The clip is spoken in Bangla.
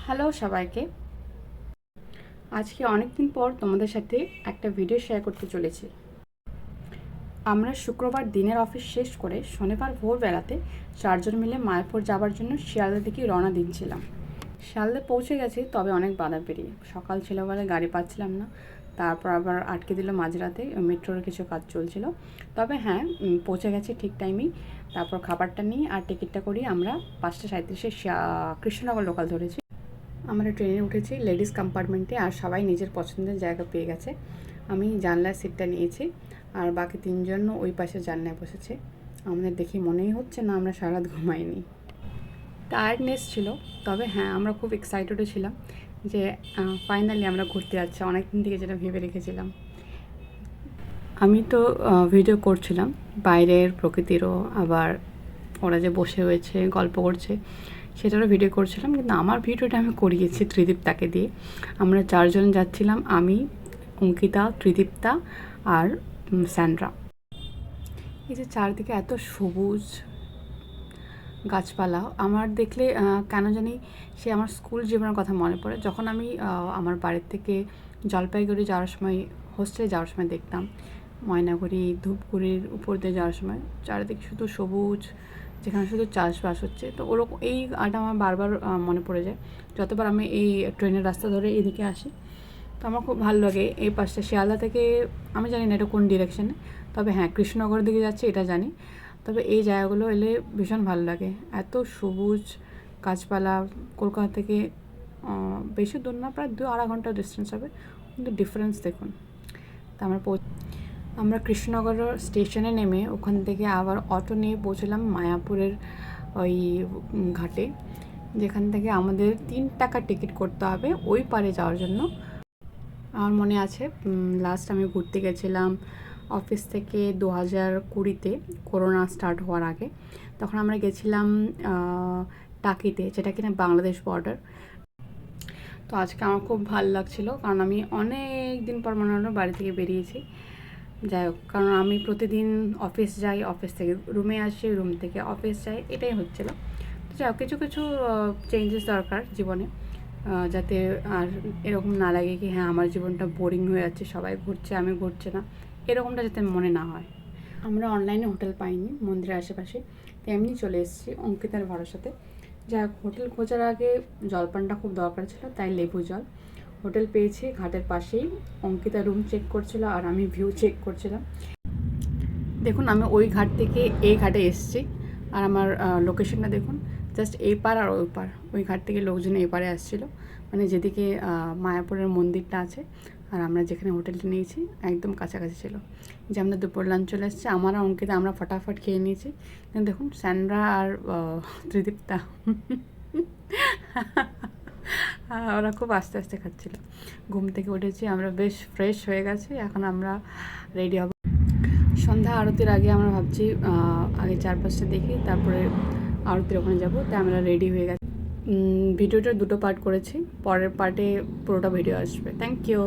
হ্যালো সবাইকে। আজকে অনেক দিন পর তোমাদের সাথে একটা ভিডিও শেয়ার করতে চলেছি। আমরা শুক্রবার দিনের অফিস শেষ করে শনিবার ভোরবেলাতে 4 জন মিলে মায়াপুর যাবার জন্য শিয়ালদা থেকে রওনা দিচ্ছিলাম। শিয়ালদা পৌঁছে গেছি, তবে অনেক বাধা পেরিয়ে। সকাল ছিল বলে গাড়ি পাচ্ছিলাম না, তারপর আবার আটকে দিল মাঝরাতে, মেট্রোর কিছু কাজ চলছিল। তবে হ্যাঁ, পৌঁছে গেছি ঠিক টাইমেই। তারপর খাবারটা নিয়ে আর টিকিটটা করি আমরা 5:37-এ কৃষ্ণনগর লোকাল ধরেছি। আমরা ট্রেনে উঠেছি লেডিস কম্পার্টমেন্টে, আর সবাই নিজের পছন্দের জায়গা পেয়ে গেছে। আমি জানলার সিটটা নিয়েছি, আর বাকি 3জন ওই পাশে জানলায় বসেছে। আমাদের দেখে মনেই হচ্ছে না আমরা সারা রাত ঘুমাইনি। টায়ার্ডনেস ছিল, তবে হ্যাঁ আমরা খুব এক্সাইটেডও ছিলাম যে ফাইনালি আমরা ঘুরতে যাচ্ছি, অনেক দিন থেকে যেটা ভেবে রেখেছিলাম। আমি তো ভিডিও করছিলাম বাইরের প্রকৃতিরও, আবার ওরা যে বসে রয়েছে গল্প করছে সেটারও ভিডিও করছিলাম, কিন্তু আমার ভিডিওটা আমি করিয়েছি ত্রিদীপ্তাকে দিয়ে। আমরা 4 জন যাচ্ছিলাম, আমি, অঙ্কিতা, ত্রিদীপ্তা আর স্যান্ড্রা। এই যে চারদিকে এত সবুজ গাছপালা, আমার দেখলে কেন জানি সে আমার স্কুল জীবনের কথা মনে পড়ে। যখন আমি আমার বাড়ির থেকে জলপাইগুড়ি যাওয়ার সময়, হোস্টেলে যাওয়ার সময় দেখতাম ময়নাগুড়ি ধূপগুড়ির উপর দিয়ে যাওয়ার সময় চারিদিকে শুধু সবুজ, যেখানে শুধু চাষবাস হচ্ছে। তো ওরকম এই আটা আমার বারবার মনে পড়ে যায় যতবার আমি এই ট্রেনের রাস্তা ধরে এদিকে আসি। তো আমার খুব ভালো লাগে এই পাশটা। শিয়ালদা থেকে আমি জানি না এটা কোন ডিরেকশানে, তবে হ্যাঁ কৃষ্ণনগরের দিকে যাচ্ছে এটা জানি। তবে এই জায়গাগুলো এলে ভীষণ ভালো লাগে, এত সবুজ গাছপালা। কলকাতা থেকে বেশি দূর না, প্রায় 2-2.5 ঘন্টা ডিস্টেন্স হবে, কিন্তু ডিফারেন্স দেখুন। তো আমরা কৃষ্ণনগর স্টেশনে নেমে ওখান থেকে আবার অটো নিয়ে পৌঁছলাম মায়াপুরের ওই ঘাটে, যেখান থেকে আমাদের 3 টাকা টিকিট করতে হবে ওই পারে যাওয়ার জন্য। আমার মনে আছে লাস্ট আমি ঘুরতে গেছিলাম অফিস থেকে 2020-তে, করোনা স্টার্ট হওয়ার আগে। তখন আমরা গেছিলাম টাকিতে, যেটা কিনা বাংলাদেশ বর্ডার। তো আজকে আমার খুব ভালো লাগছিলো, কারণ আমি অনেক দিন পর মনে হলো বাড়ি থেকে বেরিয়েছি। যাই হোক, কারণ আমি প্রতিদিন অফিস যাই, অফিস থেকে রুমে আসি, রুম থেকে অফিস যাই, এটাই হচ্ছিলো। তো যাই হোক, কিছু কিছু চেঞ্জেস দরকার জীবনে, যাতে আর এরকম না লাগে কি হ্যাঁ আমার জীবনটা বোরিং হয়ে যাচ্ছে, সবাই ঘুরছে আমি ঘুরছে না, এরকমটা যাতে মনে না হয়। আমরা অনলাইনে হোটেল পাইনি মন্দিরের আশেপাশে, তো এমনি চলে এসেছি অঙ্কিতার ভরসাতে। যাই হোক, হোটেল খোঁজার আগে জলপানটা খুব দরকার ছিল, তাই লেবু জল। হোটেল পেয়েছি ঘাটের পাশেই। অঙ্কিতা রুম চেক করছিল আর আমি ভিউ চেক করছিলাম। দেখুন আমি ওই ঘাট থেকে এই ঘাটে এসেছি, আর আমার লোকেশনটা দেখুন, জাস্ট এই পার আর ওই পার। ওই ঘাট থেকে লোকজন এই পারে আসছিলো, মানে যেদিকে মায়াপুরের মন্দিরটা আছে আর আমরা যেখানে হোটেলটা নিয়েছি একদম কাছাকাছি ছিল। যে আমাদের দুপুর লাঞ্চ চলে এসেছে, আমার আর অঙ্কিতা আমরা ফটাফট খেয়ে নিয়েছি। কিন্তু দেখুন স্যান্ড্রা আর ত্রিদীপ্তা ওরা খুব আস্তে আস্তে খাচ্ছিল। ঘুম থেকে উঠেছি, আমরা বেশ ফ্রেশ হয়ে গেছি, এখন আমরা রেডি হব। সন্ধ্যা আরতির আগে আমরা ভাবছি আগে চারপাশটা দেখি, তারপরে আরতির ওখানে যাবো। তাই আমরা রেডি হয়ে গেছি। ভিডিওটা 2টো পার্ট করেছি, পরের পার্টে পুরোটা ভিডিও আসবে। Thank you.